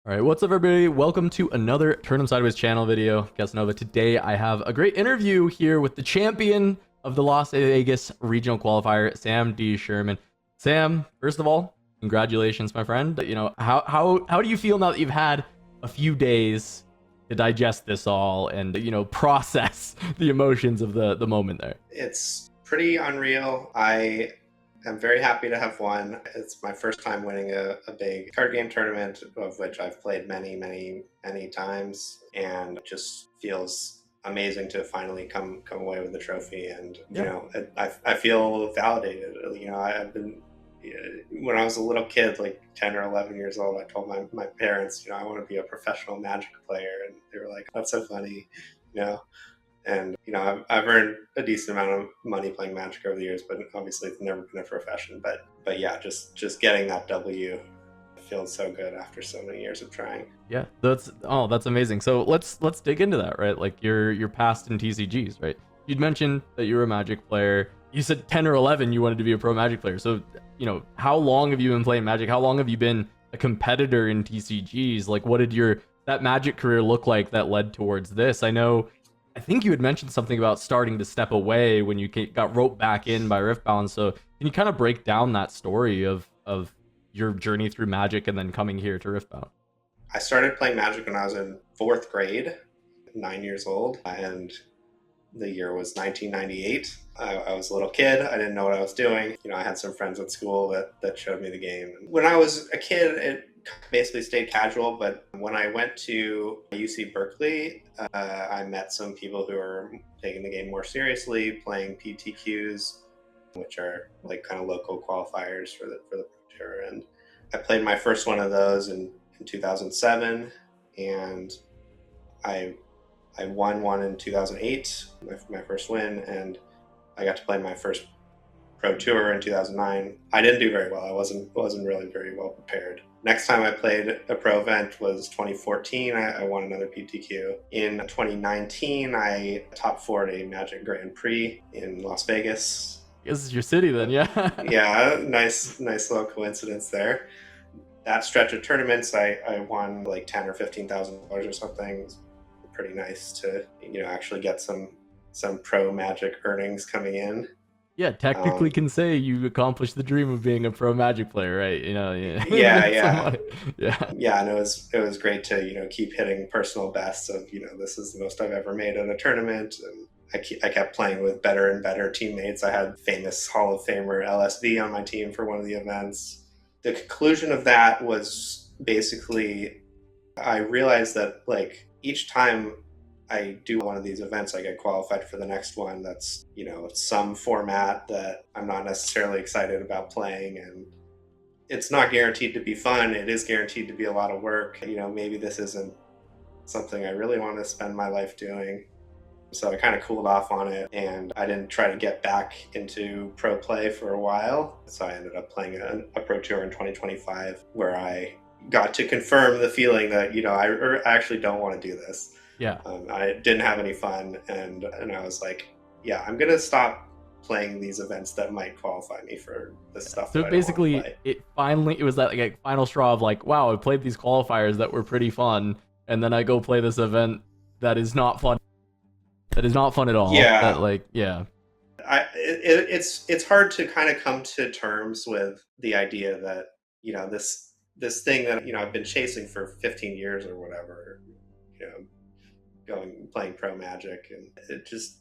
All right, what's up, everybody? Welcome to another Turn 'em Sideways channel video. Casanova. Today, I have a great interview here with the champion of the Las Vegas Regional Qualifier, Samdsherman. Sam, first of all, congratulations, my friend. You know, how do you feel now that you've had a few days to digest this all and process the emotions of the moment there? It's pretty unreal. I'm very happy to have won. It's my first time winning a big card game tournament, of which I've played many times, and it just feels amazing to finally come away with the trophy. And I feel validated. I've been, when I was a little kid, like 10 or 11 years old, I told my parents, I want to be a professional Magic player, and they were like, "That's so funny," And I've earned a decent amount of money playing Magic over the years, but obviously it's never been a profession. But yeah, just getting that W feels so good after so many years of trying. Yeah, that's amazing. So let's dig into that, right? Like your past in TCGs, right? You'd mentioned that you're a Magic player. You said 10 or 11 you wanted to be a pro Magic player. So, how long have you been playing Magic? How long have you been a competitor in TCGs? Like, what did that Magic career look like that led towards this? I think you had mentioned something about starting to step away when you got roped back in by Riftbound. So can you kind of break down that story of your journey through Magic and then coming here to Riftbound? I started playing Magic when I was in 4th grade, 9 years old, and the year was 1998. I was a little kid. I didn't know what I was doing. I had some friends at school that showed me the game. When I was a kid, it basically stayed casual, but when I went to UC Berkeley, I met some people who are taking the game more seriously, playing PTQs, which are like kind of local qualifiers for the Pro Tour. And I played my first one of those in 2007, and I won one in 2008, my first win, and I got to play my first Pro Tour in 2009. I didn't do very well. I wasn't really very well prepared. Next time I played a pro event was 2014. I won another PTQ. In 2019, I top 4 at a Magic Grand Prix in Las Vegas. This is your city then, yeah. Yeah, nice little coincidence there. That stretch of tournaments, I won like $10,000 or $15,000 or something. It was pretty nice to actually get some pro Magic earnings coming in. Yeah, technically can say you accomplished the dream of being a pro Magic player, right? Yeah. And it was great to keep hitting personal bests of this is the most I've ever made at a tournament, and I kept playing with better and better teammates. I had famous Hall of Famer LSV on my team for one of the events. The conclusion of that was basically I realized that like each time I do one of these events, I get qualified for the next one that's, some format that I'm not necessarily excited about playing, and it's not guaranteed to be fun. It is guaranteed to be a lot of work. Maybe this isn't something I really want to spend my life doing. So I kind of cooled off on it, and I didn't try to get back into pro play for a while. So I ended up playing a Pro Tour in 2025 where I got to confirm the feeling that, I actually don't want to do this. Yeah. I didn't have any fun, and I was like, yeah, I'm gonna stop playing these events that might qualify me for the stuff. So basically, it was that like final straw of like, wow, I played these qualifiers that were pretty fun, and then I go play this event that is not fun. That is not fun at all. Yeah. It's hard to kind of come to terms with the idea that this thing that I've been chasing for 15 years or whatever, playing pro Magic, and it just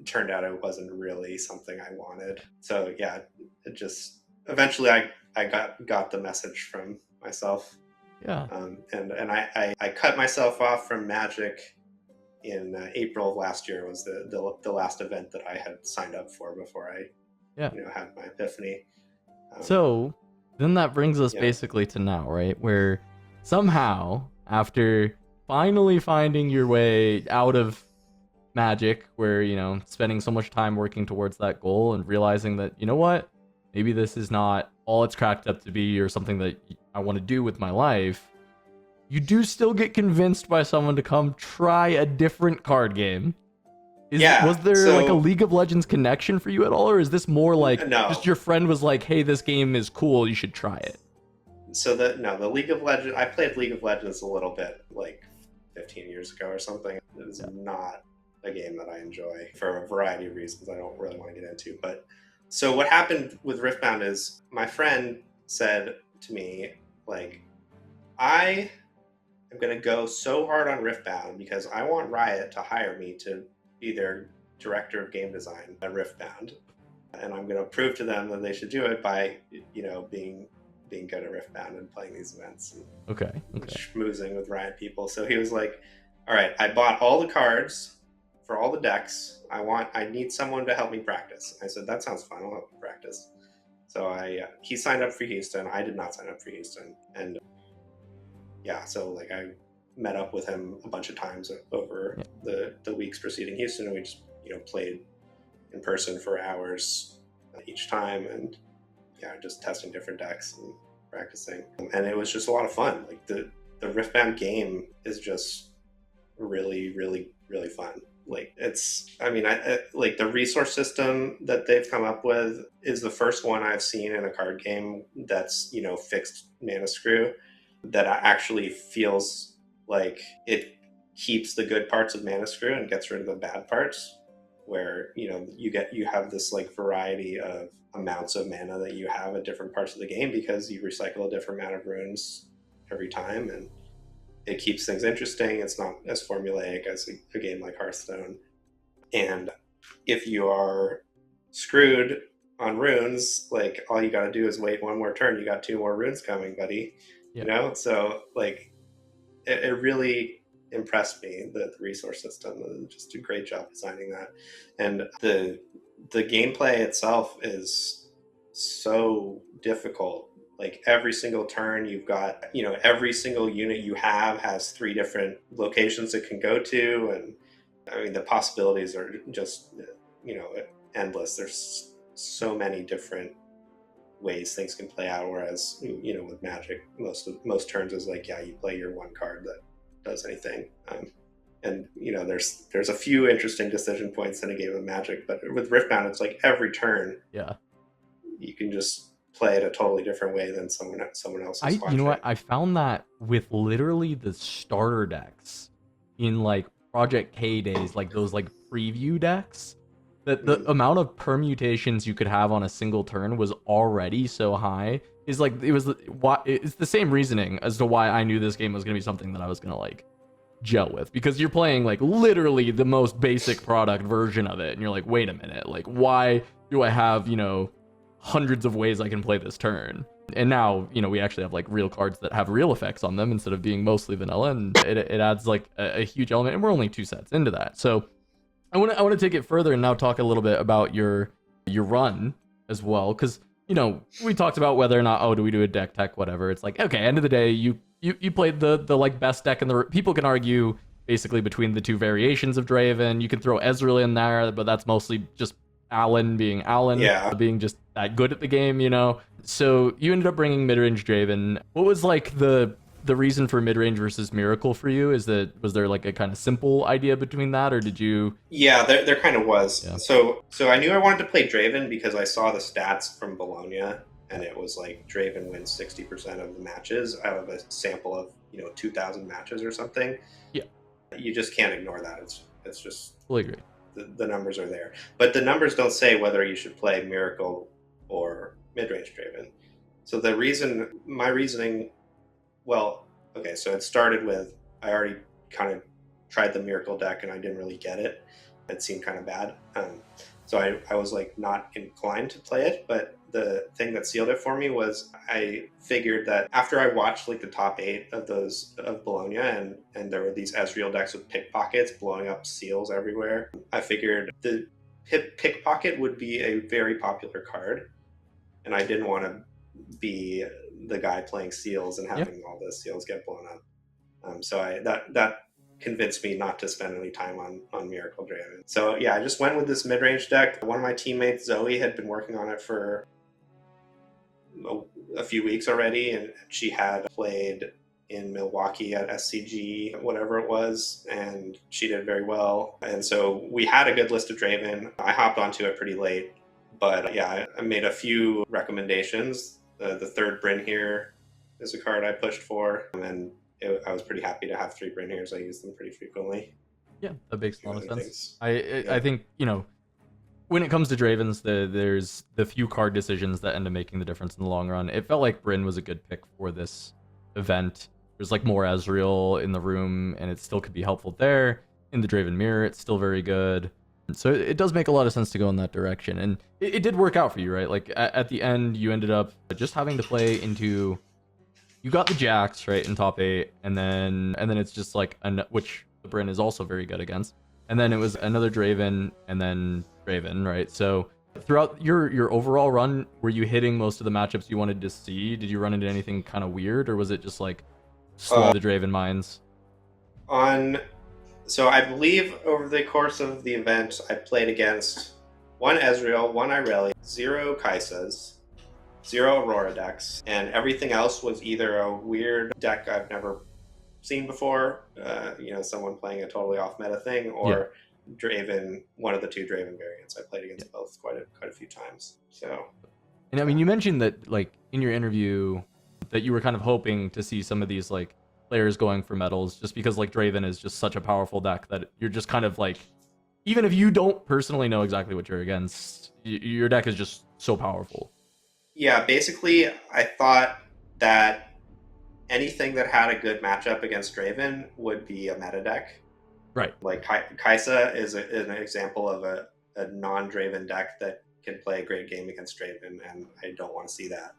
turned out it wasn't really something I wanted. So yeah, it just eventually I got the message from myself. Yeah. And I cut myself off from Magic in April of last year. Was the last event that I had signed up for before I had my epiphany. So then that brings us basically to now, right? Where somehow after finally finding your way out of Magic, where spending so much time working towards that goal and realizing that what, maybe this is not all it's cracked up to be or something that I want to do with my life, you do still get convinced by someone to come try a different card game. Was there like a League of Legends connection for you at all, or is this more like just your friend was like, hey, this game is cool, you should try it? So the League of Legends, I played League of Legends a little bit, like 15 years ago or something. It was not a game that I enjoy for a variety of reasons I don't really want to get into. But so what happened with Riftbound is my friend said to me, like, I am going to go so hard on Riftbound because I want Riot to hire me to be their director of game design at Riftbound. And I'm going to prove to them that they should do it by, being good at Riftbound and playing these events. And Okay. schmoozing with Riot people. So he was like, all right, I bought all the cards for all the decks. I need someone to help me practice. I said, that sounds fun. I'll help you practice. So he signed up for Houston. I did not sign up for Houston. And so like I met up with him a bunch of times over the weeks preceding Houston, and we just, played in person for hours each time, and just testing different decks and practicing. And it was just a lot of fun. Like the Riftbound game is just really, really, really fun. Like like the resource system that they've come up with is the first one I've seen in a card game that's, fixed mana screw, that actually feels like it keeps the good parts of mana screw and gets rid of the bad parts, where you have this like variety of amounts of mana that you have at different parts of the game because you recycle a different amount of runes every time, and it keeps things interesting. It's not as formulaic as a game like Hearthstone. And if you are screwed on runes, like all you got to do is wait one more turn. You got 2 more runes coming, buddy. So like it really impressed me, the resource system. Just a great job designing that. And the gameplay itself is so difficult. Like every single turn you've got, every single unit you have has 3 different locations it can go to. And I mean, the possibilities are just, endless. There's so many different ways things can play out. Whereas, with Magic, most turns is like, you play your one card that does anything. And there's a few interesting decision points in a game of Magic, but with Riftbound, it's like every turn, you can just play it a totally different way than someone else is watching. You know what? I found that with literally the starter decks in like Project K days, like those like preview decks, that the amount of permutations you could have on a single turn was already so high. It's the same reasoning as to why I knew this game was gonna be something that I was gonna like gel with, because you're playing like literally the most basic product version of it, and you're like, wait a minute, like why do I have hundreds of ways I can play this turn? And now we actually have like real cards that have real effects on them instead of being mostly vanilla, and it adds like a huge element, and we're only 2 sets into that. So I want to take it further and now talk a little bit about your run as well, because we talked about whether or not, do we do a deck tech, whatever. It's like, okay, end of the day, you played the like best deck in the... People can argue basically between the 2 variations of Draven. You can throw Ezreal in there, but that's mostly just Alan being Alan, being just that good at the game, So you ended up bringing Mid-Range Draven. What was like the reason for Mid-Range versus Miracle for you? Was there like a kind of simple idea between that, or did you... Yeah, there kind of was. Yeah. So I knew I wanted to play Draven because I saw the stats from Bologna, and it was like Draven wins 60% of the matches out of a sample of 2,000 matches or something. Yeah, you just can't ignore that. It's just... Fully agree. The numbers are there, but the numbers don't say whether you should play Miracle or Mid-Range Draven. So my reasoning, well, okay, so it started with, I already kind of tried the Miracle deck and I didn't really get it. It seemed kind of bad. So I was like not inclined to play it, but the thing that sealed it for me was I figured that after I watched like the top 8 of Bologna, and there were these Ezreal decks with pickpockets blowing up seals everywhere, I figured the pickpocket would be a very popular card, and I didn't want to be the guy playing seals and having all the seals get blown up. So that convinced me not to spend any time on Miracle Draven. So I just went with this mid-range deck. One of my teammates, Zoe, had been working on it for a few weeks already, and she had played in Milwaukee at SCG, whatever it was, and she did very well. And so we had a good list of Draven. I hopped onto it pretty late, but I made a few recommendations. The third Bryn here is a card I pushed for, and I was pretty happy to have 3 Brynhirs. I use them pretty frequently. Yeah, that makes a lot of Other sense. things. I think, you know, when it comes to Dravens, there's the few card decisions that end up making the difference in the long run. It felt like Bryn was a good pick for this event. There's like more Ezreal in the room, and it still could be helpful there. In the Draven Mirror, it's still very good. So it does make a lot of sense to go in that direction. And it did work out for you, right? Like at the end, you ended up just having to play into... You got the Jax, right, in top 8, and then it's just like... which the Bryn is also very good against. And then it was another Draven, and then Draven, right? So throughout your overall run, were you hitting most of the matchups you wanted to see? Did you run into anything kind of weird, or was it just like slow the Draven mines? So I believe over the course of the event, I played against 1 Ezreal, 1 Irelia, 0 Kaisas, 0 Aurora decks, and everything else was either a weird deck I've never seen before, someone playing a totally off-meta thing, or Draven, one of the 2 Draven variants. I played against both quite a few times. So, and I mean, you mentioned that like in your interview that you were kind of hoping to see some of these like players going for medals, just because like Draven is just such a powerful deck that you're just kind of like, even if you don't personally know exactly what you're against, your deck is just so powerful. Yeah, basically, I thought that anything that had a good matchup against Draven would be a meta deck. Right. Like Kaisa is an example of a non-Draven deck that can play a great game against Draven, and I don't want to see that.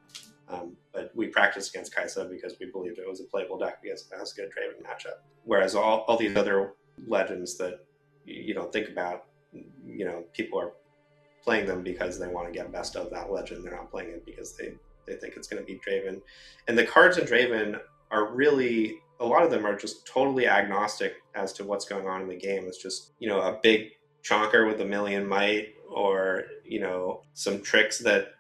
But we practiced against Kaisa because we believed it was a playable deck because it has a good Draven matchup. Whereas all these other legends that you don't think about, people are playing them because they want to get best of that legend. They're not playing it because they think it's going to beat Draven. And the cards in Draven are really, a lot of them are just totally agnostic as to what's going on in the game. It's just, a big chonker with 1,000,000 might, or, some tricks that,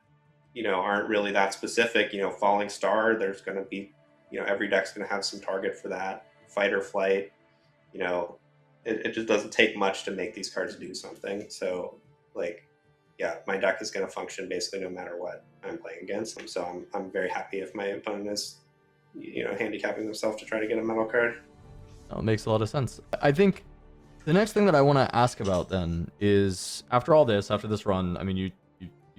aren't really that specific. Falling Star, there's going to be, every deck's going to have some target for that. Fight or Flight, it just doesn't take much to make these cards do something. So, my deck is going to function basically no matter what I'm playing against. So I'm very happy if my opponent is, handicapping themselves to try to get a metal card. That makes a lot of sense. I think the next thing that I want to ask about then is, after this run, I mean, you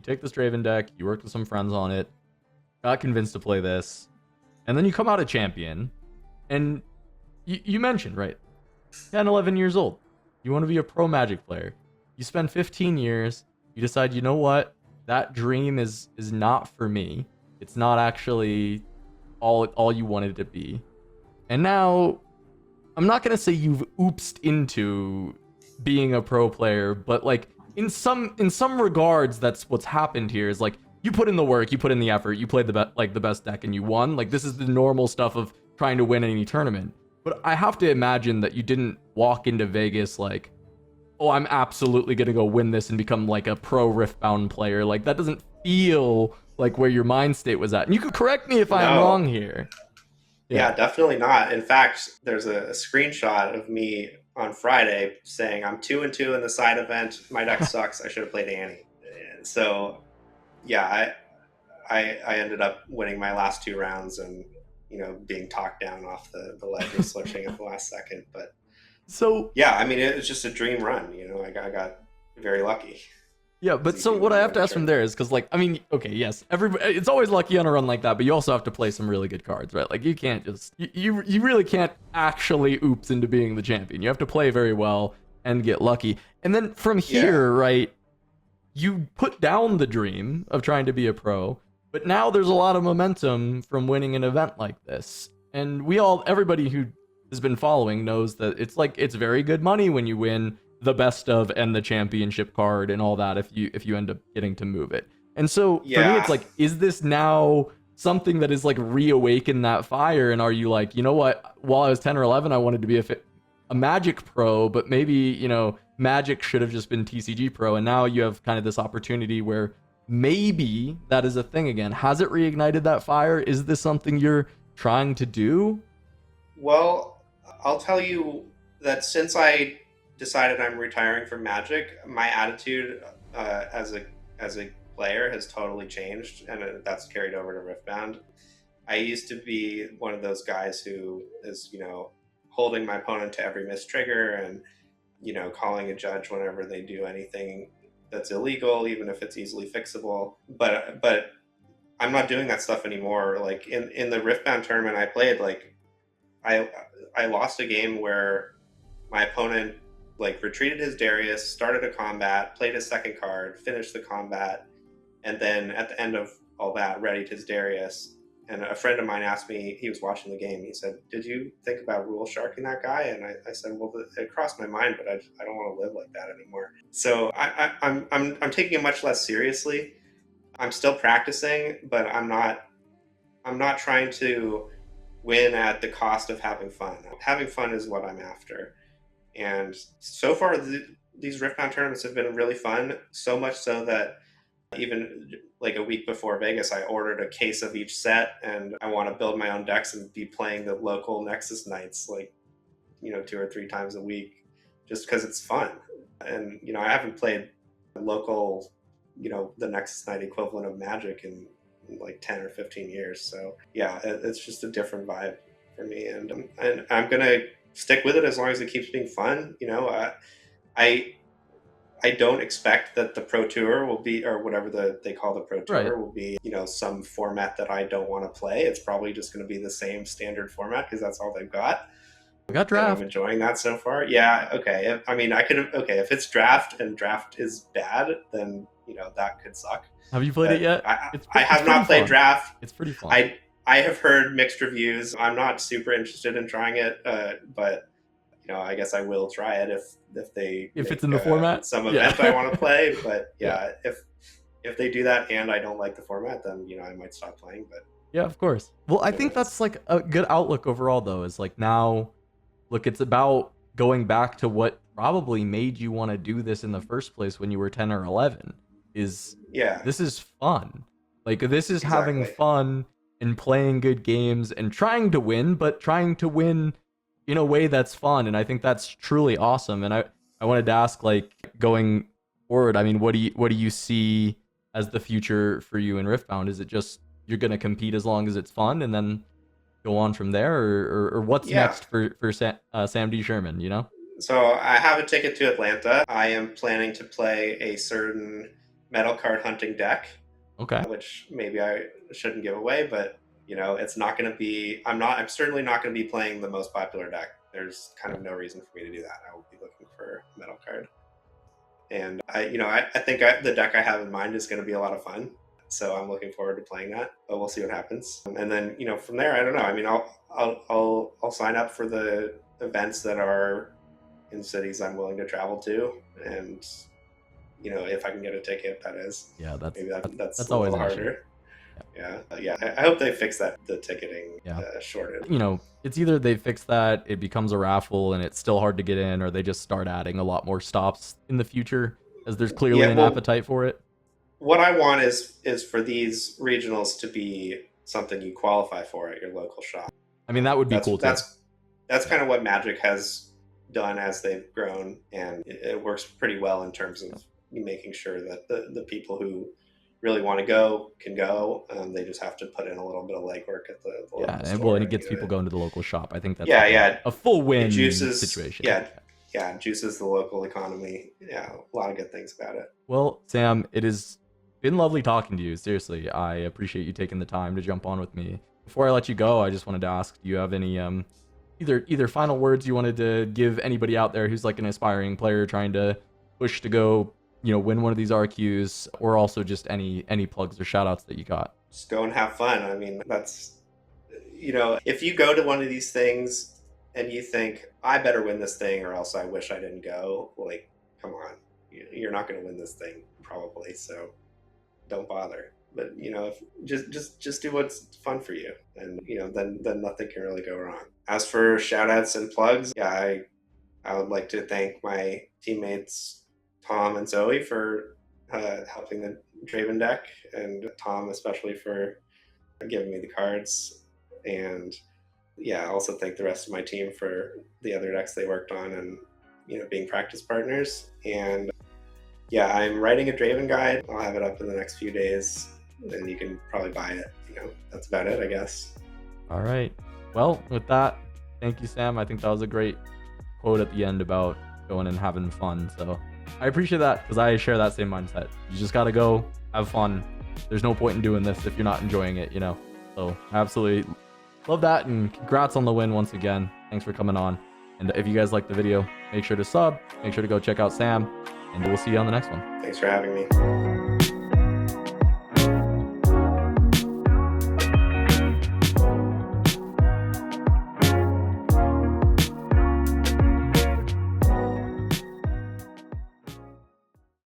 take this Draven deck, you worked with some friends on it, got convinced to play this, and then you come out a champion, and you mentioned, right, 10, 11 years old, you want to be a pro Magic player. You spend 15 years, you decide, you know what, that dream is not for me. It's not actually all you wanted it to be. And now, I'm not going to say you've oopsed into being a pro player, but like in some regards, that's what's happened here. Is like, you put in the work, you put in the effort, you played the best deck, and you won. Like, this is the normal stuff of trying to win any tournament. But I have to imagine that you didn't walk into Vegas like, oh, I'm absolutely going to go win this and become like a pro Riftbound player. Like, that doesn't feel like where your mind state was at. And you could correct me if I'm wrong here. Yeah, definitely not. In fact, there's a screenshot of me on Friday saying I'm 2-2 in the side event. My deck sucks. I should have played Annie. So, yeah, I ended up winning my last 2 rounds and, being talked down off the ledge and switching at the last second. But so, yeah, I mean, it was just a dream run. I got very lucky. Yeah, but so what I have to ask from there is, because, like, I mean, okay, yes, it's always lucky on a run like that, but you also have to play some really good cards, right? Like, you can't just, you really can't actually oops into being the champion. You have to play very well and get lucky. And then from here, right, you put down the dream of trying to be a pro, but now there's a lot of momentum from winning an event like this. And everybody who has been following knows that it's very good money when you win the best of and the championship card and all that if you end up getting to move it. And so for me, it's like, is this now something that is like reawaken that fire? And are you like, you know what, while I was 10 or 11, I wanted to be a Magic pro, but maybe, Magic should have just been TCG pro, and now you have kind of this opportunity where maybe that is a thing again. Has it reignited that fire? Is this something you're trying to do? Well, I'll tell you that since I decided I'm retiring from Magic, my attitude as a player has totally changed, and that's carried over to Riftbound. I used to be one of those guys who is, holding my opponent to every missed trigger and, calling a judge whenever they do anything that's illegal, even if it's easily fixable. But I'm not doing that stuff anymore. Like in the Riftbound tournament I played, like I I lost a game where my opponent like retreated his Darius, started a combat, played his second card, finished the combat, and then at the end of all that, readied his Darius. And a friend of mine asked me, he was watching the game, he said, "Did you think about rule sharking that guy?" And I said, "Well, it crossed my mind, but I don't want to live like that anymore." So I'm taking it much less seriously. I'm still practicing, but I'm not trying to win at the cost of having fun. Having fun is what I'm after. And so far, these Riftbound tournaments have been really fun, so much so that even like a week before Vegas, I ordered a case of each set, and I want to build my own decks and be playing the local Nexus nights like, 2 or 3 times a week, just because it's fun. And, I haven't played local, the Nexus night equivalent of Magic in like 10 or 15 years. So yeah, it's just a different vibe for me. And I'm going to stick with it as long as it keeps being fun. I don't expect that the Pro Tour will be, or whatever they call the Pro Tour, Right. will be, some format that I don't want to play. It's probably just going to be the same standard format because that's all they've got. We got And draft. I'm enjoying that so far. Yeah, okay. I mean, if it's draft and draft is bad, then, that could suck. Have you played it But yet? I have not played fun. draft. It's pretty fun. I have heard mixed reviews. I'm not super interested in trying it, but I guess I will try it if they If make, it's in the format, some yeah. event I want to play. But yeah, if they do that and I don't like the format, then I might stop playing. But Yeah, of course. Well, I think that's like a good outlook overall, though. Is like now, look, it's about going back to what probably made you want to do this in the first place when you were 10 or 11. Yeah, This is fun. Like, this is having exactly. fun and playing good games and trying to win, but trying to win in a way that's fun. And I think that's truly awesome. And I wanted to ask, like, going forward, I mean, what do you see as the future for you in Riftbound? Is it just you're gonna compete as long as it's fun and then go on from there, or what's Yeah. next for Samdsherman? So I have a ticket to Atlanta. I am planning to play a certain metal card hunting deck, Okay. which maybe I shouldn't give away, but it's not going to be. I'm certainly not going to be playing the most popular deck. There's kind of no reason for me to do that. I will be looking for a metal card, and I think the deck I have in mind is going to be a lot of fun. So I'm looking forward to playing that, but we'll see what happens. And then from there, I don't know. I mean, I'll sign up for the events that are in cities I'm willing to travel to, and if I can get a ticket, that is. Yeah, Maybe that's a always little an issue. harder. Yeah. I hope they fix the ticketing Yeah. shortage. It's either they fix that, it becomes a raffle and it's still hard to get in, or they just start adding a lot more stops in the future, as there's clearly an appetite for it. What I want is for these regionals to be something you qualify for at your local shop. I mean, that would be cool too. That's kind of what Magic has done as they've grown, and it works pretty well in terms of making sure that the people who really want to go can go. They just have to put in a little bit of legwork at the local store. And it gets people going to the local shop. I think that's a full win situation. Yeah, juices the local economy. Yeah, a lot of good things about it. Well, Sam, it has been lovely talking to you. Seriously, I appreciate you taking the time to jump on with me. Before I let you go, I just wanted to ask, do you have any either final words you wanted to give anybody out there who's like an aspiring player trying to push to go, win one of these RQs, or also just any plugs or shout outs that you got? Just go and have fun. I mean, that's, if you go to one of these things and you think, I better win this thing or else I wish I didn't go, like, come on, you're not going to win this thing probably, so don't bother. But if just do what's fun for you, and then nothing can really go wrong. As for shout outs and plugs, I would like to thank my teammates Tom and Zoe for helping the Draven deck, and Tom especially for giving me the cards, and also thank the rest of my team for the other decks they worked on and being practice partners. And I'm writing a Draven guide. I'll have it up in the next few days. and you can probably buy it. That's about it, I guess. All right. Well, with that, thank you, Sam. I think that was a great quote at the end about going and having fun. So I appreciate that because I share that same mindset. You just got to go have fun. There's no point in doing this if you're not enjoying it, So I absolutely love that. And congrats on the win once again. Thanks for coming on. And if you guys like the video, make sure to sub, make sure to go check out Sam, and we'll see you on the next one. Thanks for having me.